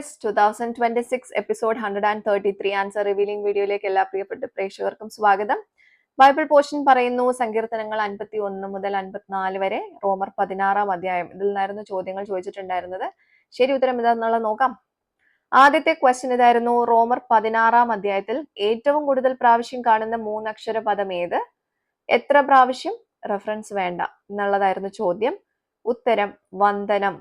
Question 2026 episode 133 answer revealing വീഡിയോയിലേക്ക് എല്ലാ പ്രിയപ്പെട്ട പ്രേക്ഷകർക്കും സ്വാഗതം. ബൈബിൾ പോർഷൻ പറയുന്നു സങ്കീർത്തനങ്ങൾ 51 മുതൽ 54 വരെ, റോമർ 16 അധ്യായം. ഇതിൽ നിന്നായിരുന്നു ചോദ്യങ്ങൾ ചോദിച്ചിട്ടുണ്ടായിരുന്നത്. ശരി ഉത്തരം ഇതാണെന്നുള്ളത് നോക്കാം. ആദ്യത്തെ ക്വസ്റ്റ്യൻ ഇതായിരുന്നു, റോമർ 16 അധ്യായത്തിൽ ഏറ്റവും കൂടുതൽ പ്രാവശ്യം കാണുന്ന മൂന്നക്ഷര പദം ഏത്? എത്ര പ്രാവശ്യം? റെഫറൻസ് വേണ്ട എന്നുള്ളതായിരുന്നു ചോദ്യം. ഉത്തരം വന്ദനം.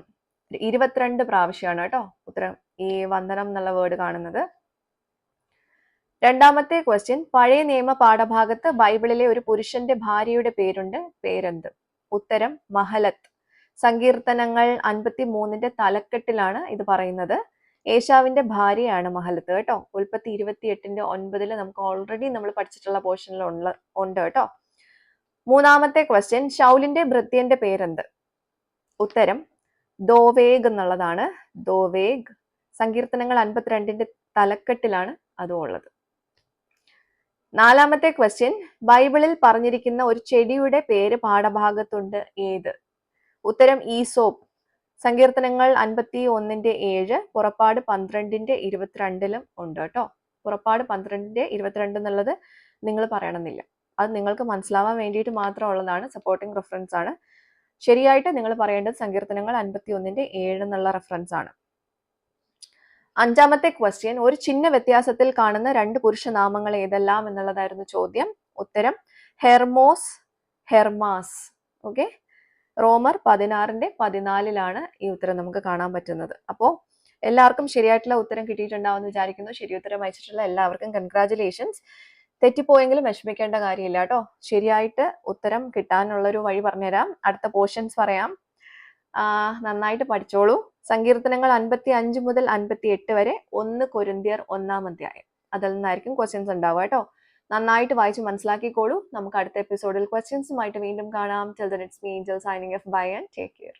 22 പ്രാവശ്യമാണ് കേട്ടോ ഉത്തരം ഈ വന്ദനം എന്നുള്ള വേർഡ് കാണുന്നത്. രണ്ടാമത്തെ ക്വസ്റ്റ്യൻ, പഴയ നിയമ പാഠഭാഗത്ത് ബൈബിളിലെ ഒരു പുരുഷന്റെ ഭാര്യയുടെ പേരുണ്ട്, പേരെന്ത്? ഉത്തരം മഹലത്ത്. സങ്കീർത്തനങ്ങൾ 53 തലക്കെട്ടിലാണ് ഇത് പറയുന്നത്. ഏശാവിന്റെ ഭാര്യയാണ് മഹലത്ത് കേട്ടോ. ഉൽപ്പത്തി 28:9 നമുക്ക് ഓൾറെഡി നമ്മൾ പഠിച്ചിട്ടുള്ള പോർഷനിൽ ഉണ്ട് കേട്ടോ. മൂന്നാമത്തെ ക്വസ്റ്റ്യൻ, ശൗലിന്റെ ഭൃത്യന്റെ പേരെന്ത്? ഉത്തരം ദോവേഗ് എന്നുള്ളതാണ്. ദോവേഗ്. സങ്കീർത്തനങ്ങൾ 52 തലക്കെട്ടിലാണ് അതും ഉള്ളത്. നാലാമത്തെ ക്വസ്റ്റ്യൻ, ബൈബിളിൽ പറഞ്ഞിരിക്കുന്ന ഒരു ചെടിയുടെ പേര് പാഠഭാഗത്തുണ്ട്, ഏത്? ഉത്തരം ഈസോപ്പ്. സങ്കീർത്തനങ്ങൾ 51:7, പുറപ്പാട് 12:22 ഉണ്ട് കേട്ടോ. പുറപ്പാട് 12:22 എന്നുള്ളത് നിങ്ങൾ പറയണമെന്നില്ല, അത് നിങ്ങൾക്ക് മനസ്സിലാവാൻ വേണ്ടിയിട്ട് മാത്രമുള്ളതാണ്, സപ്പോർട്ടിംഗ് റെഫറൻസ് ആണ്. ശരിയായിട്ട് നിങ്ങൾ പറയേണ്ടത് സങ്കീർത്തനങ്ങൾ 51:7 എന്നുള്ള റെഫറൻസ് ആണ്. അഞ്ചാമത്തെ ക്വസ്റ്റ്യൻ, ഒരു ചിഹ്ന വ്യത്യാസത്തിൽ കാണുന്ന രണ്ട് പുരുഷനാമങ്ങൾ ഏതെല്ലാം എന്നുള്ളതായിരുന്നു ചോദ്യം. ഉത്തരം ഹെർമോസ്, ഹെർമാസ്. ഓക്കെ, റോമർ 16:14 ഈ ഉത്തരം നമുക്ക് കാണാൻ പറ്റുന്നത്. അപ്പോ എല്ലാവർക്കും ശരിയായിട്ടുള്ള ഉത്തരം കിട്ടിയിട്ടുണ്ടാവുമെന്ന് വിചാരിക്കുന്നു. ശരി ഉത്തരം അയച്ചിട്ടുള്ള എല്ലാവർക്കും കൺഗ്രാറ്റുലേഷൻസ്. തെറ്റിപ്പോയെങ്കിലും വിഷമിക്കേണ്ട കാര്യമില്ല കേട്ടോ. ശരിയായിട്ട് ഉത്തരം കിട്ടാനുള്ളൊരു വഴി പറഞ്ഞുതരാം. അടുത്ത പോർഷൻസ് പറയാം. നന്നായിട്ട് പഠിച്ചോളൂ. സങ്കീർത്തനങ്ങൾ 55 മുതൽ 58 വരെ, 1 കൊരിന്ത്യർ 1 അധ്യായം, അതിൽ നിന്നായിരിക്കും ക്വസ്റ്റ്യൻസ് ഉണ്ടാവുക കേട്ടോ. നന്നായിട്ട് വായിച്ച് മനസ്സിലാക്കിക്കോളൂ. നമുക്ക് അടുത്ത എപ്പിസോഡിൽ ക്വസ്റ്റ്യൻസുമായിട്ട് വീണ്ടും കാണാം. Till then, it's me, Angel, signing off. Bye and take care.